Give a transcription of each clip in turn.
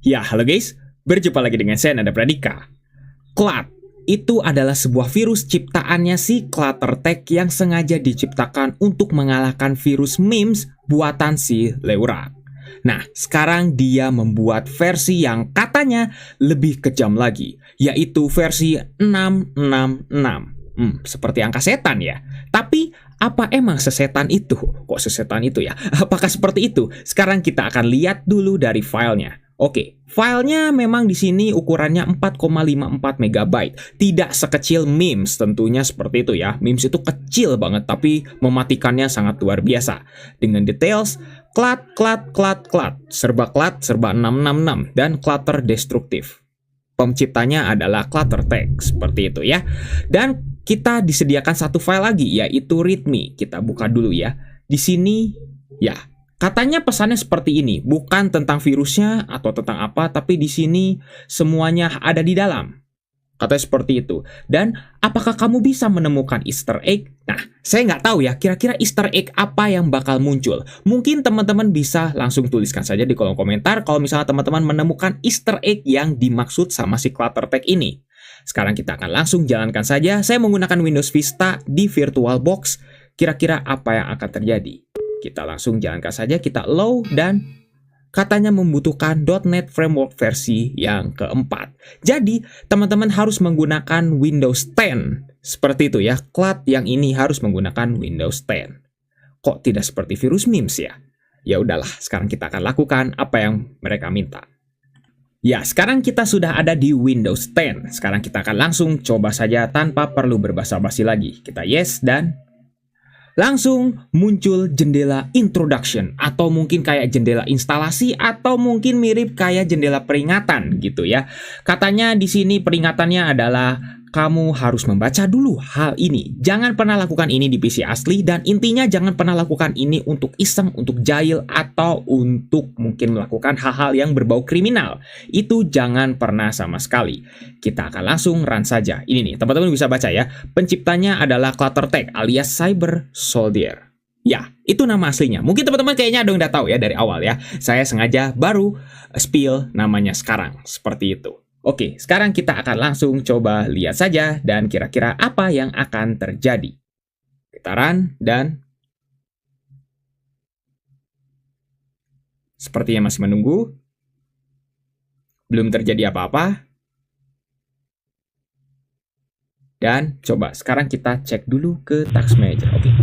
Ya, halo guys, berjumpa lagi dengan saya Nanda Pradika. Clat itu adalah sebuah virus ciptaannya si Cluttertech yang sengaja diciptakan untuk mengalahkan virus memes buatan si Leeurak. Nah, sekarang dia membuat versi yang katanya lebih kejam lagi, yaitu versi 666. Seperti angka setan ya. Tapi apa emang sesetan itu? Kok sesetan itu ya? Apakah seperti itu? Sekarang kita akan lihat dulu dari filenya. Oke, filenya memang di sini ukurannya 4,54 MB. Tidak sekecil memes tentunya seperti itu ya. Memes itu kecil banget tapi mematikannya sangat luar biasa. Dengan details clat, serba 666 dan clutter destruktif. Penciptanya adalah Cluttertech seperti itu ya. Dan kita disediakan satu file lagi yaitu readme. Kita buka dulu ya. Di sini ya. Katanya pesannya seperti ini, bukan tentang virusnya atau tentang apa, tapi di sini semuanya ada di dalam. Katanya seperti itu. Dan apakah kamu bisa menemukan Easter egg? Nah, saya nggak tahu ya, kira-kira Easter egg apa yang bakal muncul. Mungkin teman-teman bisa langsung tuliskan saja di kolom komentar kalau misalnya teman-teman menemukan Easter egg yang dimaksud sama si Cluttertech ini. Sekarang kita akan langsung jalankan saja. Saya menggunakan Windows Vista di VirtualBox. Kira-kira apa yang akan terjadi? Kita langsung jalankan saja, kita allow dan katanya membutuhkan .NET Framework versi yang keempat. Jadi, teman-teman harus menggunakan Windows 10. Seperti itu ya, Clat yang ini harus menggunakan Windows 10. Kok tidak seperti virus memes ya? Ya udahlah, sekarang kita akan lakukan apa yang mereka minta. Ya, sekarang kita sudah ada di Windows 10. Sekarang kita akan langsung coba saja tanpa perlu berbasa-basi lagi. Kita yes dan langsung muncul jendela introduction atau mungkin kayak jendela instalasi atau mungkin mirip kayak jendela peringatan gitu ya. Katanya di sini peringatannya adalah kamu harus membaca dulu hal ini. Jangan pernah lakukan ini di PC asli dan intinya jangan pernah lakukan ini untuk iseng, untuk jahil atau untuk mungkin melakukan hal-hal yang berbau kriminal. Itu jangan pernah sama sekali. Kita akan langsung run saja. Ini nih, teman-teman bisa baca ya. Penciptanya adalah Cluttertech alias Cyber Soldier. Ya, itu nama aslinya. Mungkin teman-teman kayaknya ada yang udah tahu ya dari awal ya. Saya sengaja baru spill namanya sekarang. Seperti itu. Oke, sekarang kita akan langsung coba lihat saja dan kira-kira apa yang akan terjadi. Kita run dan sepertinya masih menunggu. Belum terjadi apa-apa. Dan coba sekarang kita cek dulu ke Task Manager. Oke.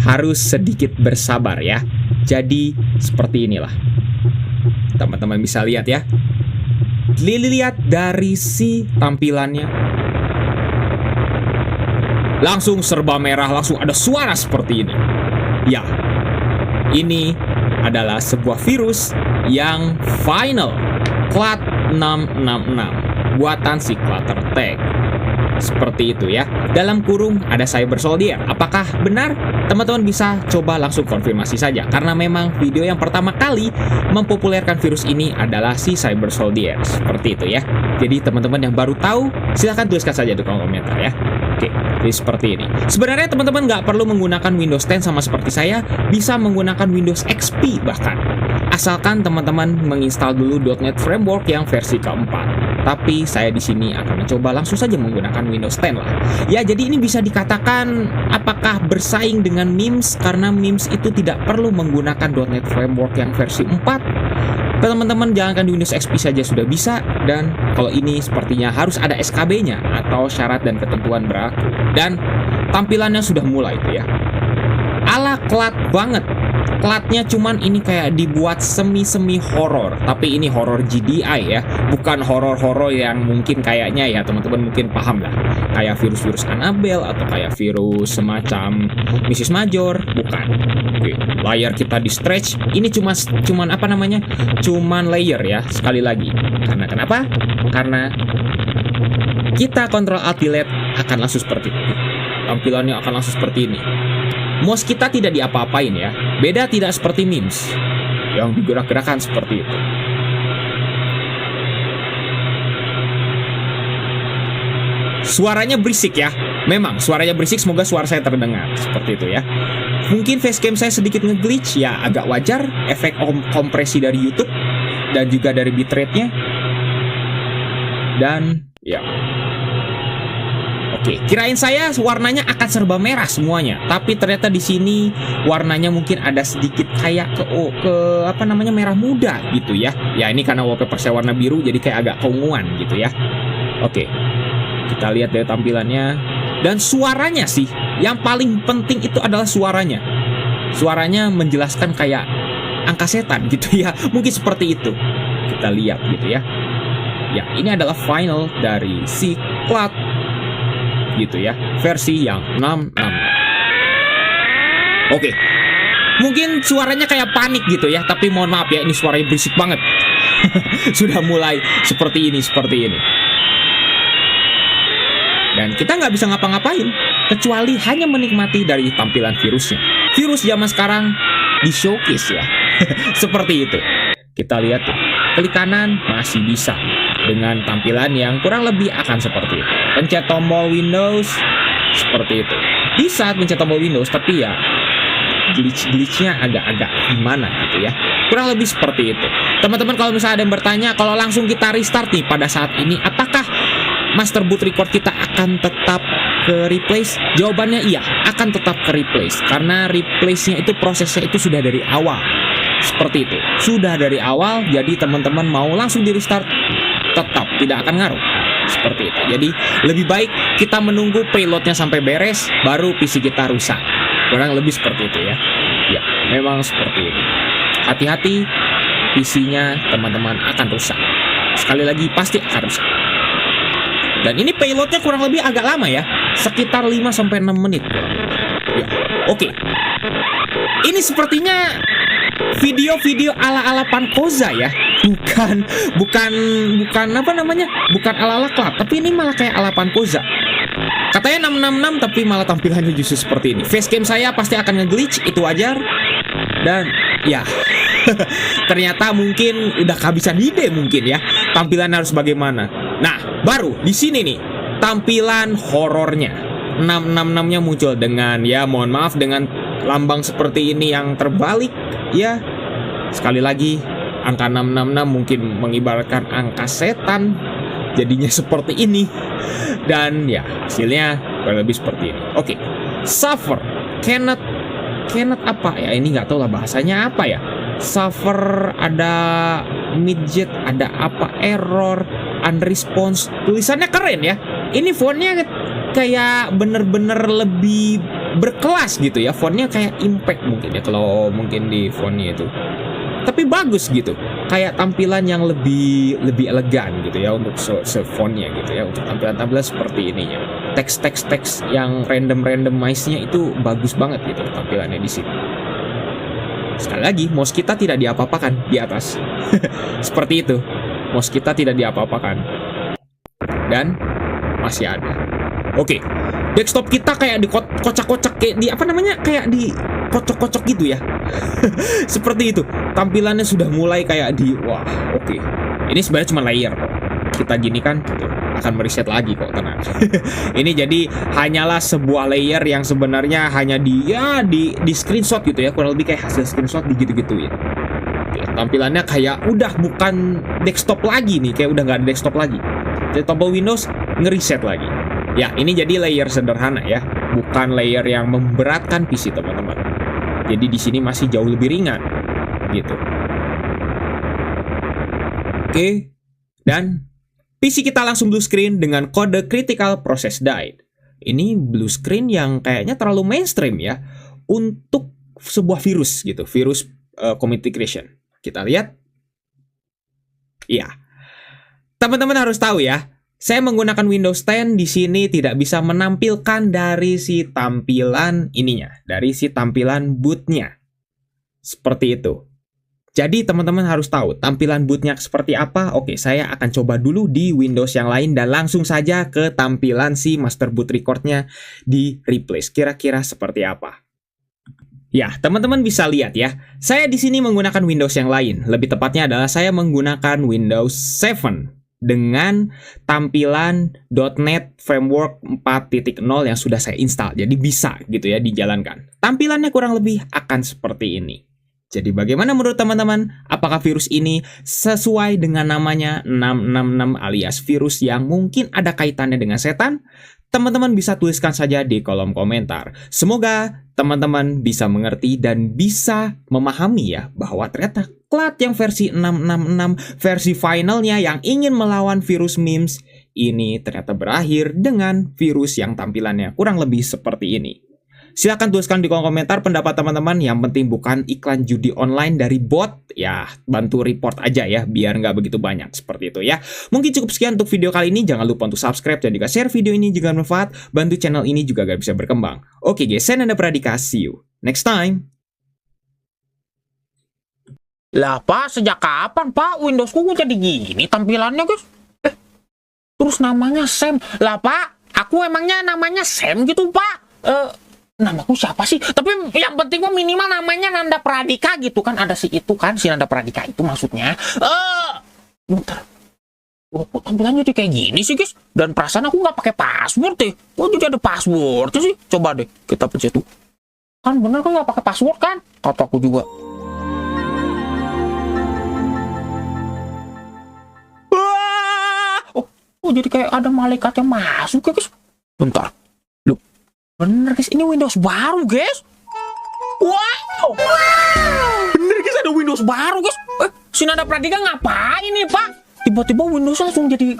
Harus sedikit bersabar ya. Jadi seperti inilah. Teman-teman bisa lihat ya. Lihat dari si tampilannya. Langsung serba merah, langsung ada suara seperti ini. Ya, ini adalah sebuah virus yang final. Clat 666 buatan si Cluttertech. Seperti itu ya. Dalam kurung ada Cyber Soldier. Apakah benar? Teman-teman bisa coba langsung konfirmasi saja. Karena memang video yang pertama kali mempopulerkan virus ini adalah si Cyber Soldier. Seperti itu ya. Jadi teman-teman yang baru tahu, silahkan tuliskan saja di kolom komentar ya. Oke, jadi seperti ini. Sebenarnya teman-teman nggak perlu menggunakan Windows 10 sama seperti saya. Bisa menggunakan Windows XP bahkan. Asalkan teman-teman menginstal dulu .NET Framework yang versi keempat. Tapi saya di sini akan mencoba langsung saja menggunakan Windows 10 lah. Ya, jadi ini bisa dikatakan apakah bersaing dengan memes karena memes itu tidak perlu menggunakan .NET Framework yang versi 4. Teman-teman jalankan di Windows XP saja sudah bisa, dan kalau ini sepertinya harus ada SKB-nya atau syarat dan ketentuan berlaku. Dan tampilannya sudah mulai itu ya. Ala Clat banget. Clatnya cuman ini kayak dibuat semi-semi horor, tapi ini horor GDI ya, bukan horor-horor yang mungkin kayaknya ya teman-teman mungkin paham lah, kayak virus-virus Annabelle atau kayak virus semacam Mrs. Major, bukan. Oke, layar kita di stretch, ini cuman apa namanya, cuman layer ya, sekali lagi. Karena kenapa? Karena kita kontrol Alt Delete akan langsung seperti ini. Tampilannya akan langsung seperti ini. Mouse kita tidak diapa-apain ya. Beda tidak seperti memes yang digerak-gerakan seperti itu. Suaranya berisik ya. Memang suaranya berisik, semoga suara saya terdengar. Seperti itu ya. Mungkin facecam saya sedikit nge-glitch, ya agak wajar. Efek kompresi dari YouTube dan juga dari bitrate-nya. Dan ya, oke, kirain saya warnanya akan serba merah semuanya, tapi ternyata di sini warnanya mungkin ada sedikit kayak ke apa namanya, merah muda gitu ya. Ya ini karena wallpaper saya warna biru, jadi kayak agak keunguan gitu ya. Oke, kita lihat dari tampilannya. Dan suaranya sih, yang paling penting itu adalah suaranya. Suaranya menjelaskan kayak angka setan gitu ya. Mungkin seperti itu. Kita lihat gitu ya. Ya, ini adalah final dari si Cloud gitu ya. Versi yang 66. Oke. Mungkin suaranya kayak panik gitu ya. Tapi mohon maaf ya, ini suaranya berisik banget. Sudah mulai seperti ini. Dan kita nggak bisa ngapa-ngapain kecuali hanya menikmati dari tampilan virusnya. Virus zaman sekarang di showcase ya. Seperti itu. Kita lihat tuh, klik kanan masih bisa dengan tampilan yang kurang lebih akan seperti itu. Pencet tombol Windows seperti itu. Bisa pencet tombol Windows, tapi ya glitch-glitchnya agak-agak gimana gitu ya. Kurang lebih seperti itu. Teman-teman, kalau misalnya ada yang bertanya, kalau langsung kita restart nih pada saat ini, apakah master boot record kita akan tetap ke replace? Jawabannya iya, akan tetap ke replace. Karena replace-nya itu prosesnya itu sudah dari awal. Seperti itu. Sudah dari awal, jadi teman-teman mau langsung di restart, tetap tidak akan ngaruh. Seperti itu. Jadi lebih baik kita menunggu payloadnya sampai beres, baru PC kita rusak. Kurang lebih seperti itu ya. Ya, memang seperti itu. Hati-hati, PC-nya teman-teman akan rusak. Sekali lagi, pasti akan rusak. Dan ini payloadnya kurang lebih agak lama ya, sekitar 5-6 menit. Ya, oke. Ini sepertinya video-video ala-ala Pankoza ya. Bukan apa namanya? Bukan ala-ala Cloud, tapi ini malah kayak ala Pankoza. Katanya 666 tapi malah tampilannya justru seperti ini. Facecam saya pasti akan nge-glitch, itu wajar. Dan ya, ternyata mungkin udah kehabisan ide mungkin ya. Tampilan harus bagaimana. Nah, baru di sini nih tampilan horornya. 666-nya muncul dengan, ya mohon maaf, dengan lambang seperti ini yang terbalik ya. Sekali lagi, angka 666 mungkin mengibaratkan angka setan. Jadinya seperti ini. Dan ya, hasilnya kurang lebih seperti ini. Oke. Suffer cannot apa ya? Ini nggak tahu lah bahasanya apa ya. Suffer, ada midget, ada apa, error, unresponse. Tulisannya keren ya. Ini fontnya kayak bener-bener lebih berkelas gitu ya. Fontnya kayak impact mungkin ya, kalau mungkin di fontnya itu. Tapi bagus gitu. Kayak tampilan yang lebih elegan gitu ya untuk fontnya gitu ya. Untuk tampilan-tampilan seperti ininya. Teks yang randomize-nya itu bagus banget gitu tampilannya di sini. Sekali lagi, mouse kita tidak diapa-apakan di atas. Seperti itu. Mouse kita tidak diapa-apakan. Dan masih ada. Oke. Desktop kita kayak dikocak-kocak, kayak di apa namanya? Kayak di kocok-kocok gitu ya. Seperti itu. Tampilannya sudah mulai kayak di wah, oke. Ini sebenarnya cuma layer kok. Kita gini kan gitu, akan mereset lagi kok, tenang. Ini jadi hanyalah sebuah layer yang sebenarnya hanya di screenshot gitu ya, kurang lebih kayak hasil screenshot digitu-gituin. Oke, tampilannya kayak udah bukan desktop lagi nih, kayak udah nggak ada desktop lagi. Jadi tombol Windows ngereset lagi. Ya, ini jadi layer sederhana ya, bukan layer yang memberatkan PC teman-teman. Jadi di sini masih jauh lebih ringan gitu. Oke, dan PC kita langsung blue screen dengan kode critical process died. Ini blue screen yang kayaknya terlalu mainstream ya untuk sebuah virus gitu, virus community creation. Kita lihat. Iya. Teman-teman harus tahu ya, saya menggunakan Windows 10 di sini tidak bisa menampilkan dari si tampilan ininya, dari si tampilan bootnya. Seperti itu. Jadi teman-teman harus tahu tampilan bootnya seperti apa. Oke, saya akan coba dulu di Windows yang lain dan langsung saja ke tampilan si master boot recordnya di replace. Kira-kira seperti apa? Ya, teman-teman bisa lihat ya. Saya di sini menggunakan Windows yang lain. Lebih tepatnya adalah saya menggunakan Windows 7. dengan tampilan .NET Framework 4.0 yang sudah saya install. Jadi bisa gitu ya dijalankan. Tampilannya kurang lebih akan seperti ini. Jadi bagaimana menurut teman-teman? Apakah virus ini sesuai dengan namanya 666 alias virus yang mungkin ada kaitannya dengan setan? Teman-teman bisa tuliskan saja di kolom komentar. Semoga teman-teman bisa mengerti dan bisa memahami ya bahwa ternyata Cloud yang versi 666 versi finalnya yang ingin melawan virus memes ini ternyata berakhir dengan virus yang tampilannya kurang lebih seperti ini. Silahkan tuliskan di kolom komentar pendapat teman-teman. Yang penting bukan iklan judi online dari bot. Ya, bantu report aja ya, biar nggak begitu banyak seperti itu ya. Mungkin cukup sekian untuk video kali ini. Jangan lupa untuk subscribe dan juga share video ini jika bermanfaat. Bantu channel ini juga gak bisa berkembang. Oke guys, saya Nanda Pradika. See you next time. Lah Pak, sejak kapan Pak Windowsku jadi gini tampilannya guys? Terus namanya Sam. Lah Pak, aku emangnya namanya Sam gitu Pak? Namaku siapa sih? Tapi yang penting mah minimal namanya Nanda Pradika gitu kan. Ada si itu kan, si Nanda Pradika itu maksudnya. Bentar. Kok tampilannya jadi kayak gini sih guys? Dan perasaan aku nggak pakai password deh. Kok jadi ada passwordnya sih? Coba deh kita pencet tuh. Kan bener kan nggak pakai password kan? Kata aku juga. Oh jadi kayak ada malaikat yang masuk ya guys. Bentar. Loh, bener guys, ini Windows baru guys. Wow. Bener guys, ada Windows baru guys. Si Nanda Pradika ngapain nih Pak? Tiba-tiba Windows langsung jadi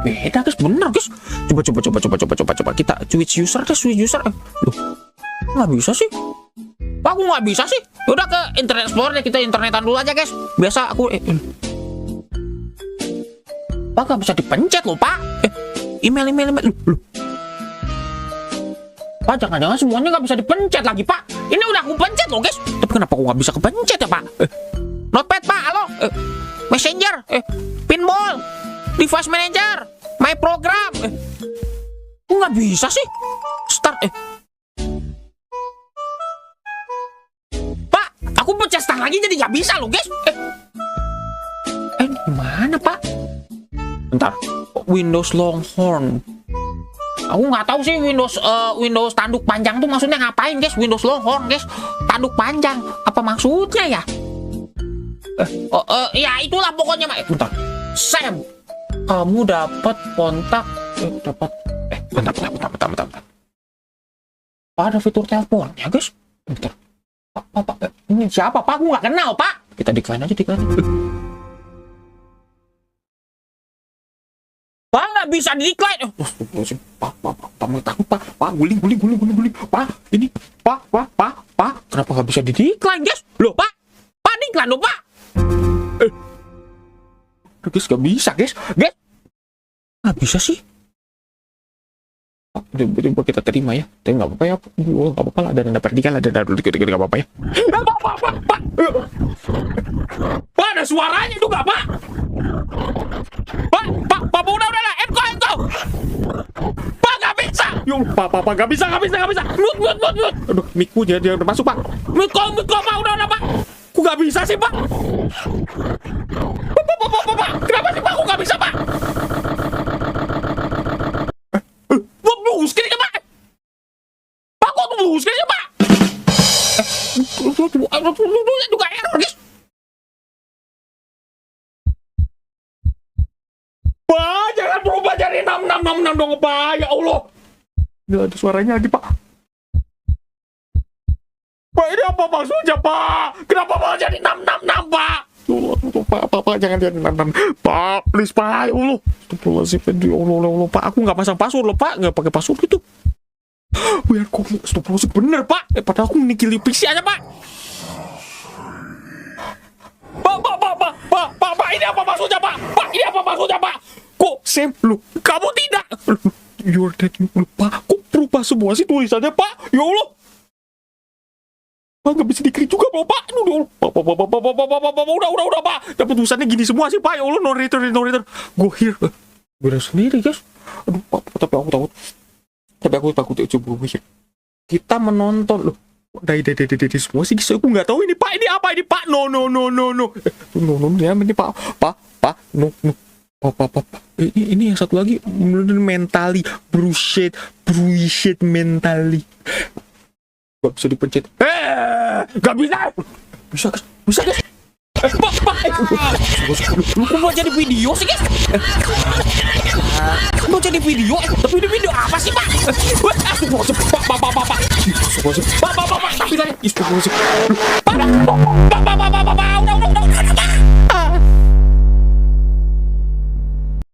beda guys, bener guys. Coba kita switch user deh, switch user. Loh, nggak bisa sih. Pak, aku nggak bisa sih. Udah ke Internet Explorer deh, kita internetan dulu aja guys. Biasa aku Pak, nggak bisa dipencet loh Pak. Email. Loh. Pak, jangan-jangan semuanya nggak bisa dipencet lagi Pak. Ini udah aku pencet loh guys. Tapi kenapa aku nggak bisa kepencet ya Pak? Notepad Pak, halo. Messenger, Pinball, Device Manager, My Program. Kok nggak bisa sih? Start. Pak, aku pencet start lagi jadi nggak bisa loh guys. Gimana Pak? Bentar, Windows Longhorn. Aku nggak tahu sih Windows tanduk panjang tuh maksudnya ngapain guys? Windows Longhorn guys, tanduk panjang. Apa maksudnya ya? Ya itulah pokoknya Mak. Bentar, Sam, kamu dapat kontak. Bentar. Pak, ada fitur teleponnya guys. Bentar. Pak, ini siapa Pak? Aku nggak kenal Pak. Kita decline aja. Pak, nggak bisa di-decline. Pak, takut Pak, guling. Pak, ini, Pak, kenapa nggak bisa di-decline, guys? Loh, Pak, decline loh, Pak. Guys, nggak bisa, guys. Nggak bisa sih. Pak, coba kita terima ya. Tapi nggak apa-apa ya, nggak apa-apa lah. Ada Pradika lah, nggak apa-apa ya. Nggak apa-apa, Pak. Pak, ada suaranya juga, Pak. Pak, udah lah, Enko. Pak, nggak bisa. Yuk, Pak, nggak bisa. Mute. Aduh, mic-ku dia udah masuk, Pak. Mute, Pak, udah, Pak. Kok nggak bisa sih, Pak? Pak, kenapa sih, Pak? Kok nggak bisa, Pak? Blue screen, Pak. Pak, kok blue screen, Pak? Juga error, guys. Pak, jangan berubah jadi 666 dong, Pak. Ya Allah. Nggak ada suaranya lagi, Pak. Pak, ini apa maksudnya, Pak? Kenapa malah jadi 666, Pak? Pak, jangan jadi 66. Pak, please, Pak. Ya Allah. Ya Allah, Pak. Aku nggak pasang password loh, Pak. Nggak pakai password gitu. Biar kok, astagfirullahaladzim, bener, Pak. Padahal aku menikili PC aja, Pak. Pak, ini apa maksudnya, Pak? Pak, ini apa maksudnya, Pak? Kok, Sam, lu, kamu tidak? You're dead, Pak. Kok berubah semua sih tulisannya, Pak? Ya Allah. Pak, nggak bisa di-create juga, Pak. Pak, udah, Pak. Dapat tulisannya gini semua sih, Pak. Ya Allah, no return. Go here. Bener sendiri, guys. Aduh, Pak, tapi aku takut. Coba here. Kita menonton, loh. Dari semua sih, aku nggak tahu ini, Pak. Ini apa ini, Pak? No. No, ya, ini, Pak. Pak, no. Pak. Ini yang satu lagi mentally bullshit mentally. Gak bisa dipencet. Gak bisa. Bisa guys. Pak. Lu kok mau jadi video sih guys? Mau jadi video? Tapi ini video apa sih Pak? Pak. Tapi tadi. Pak.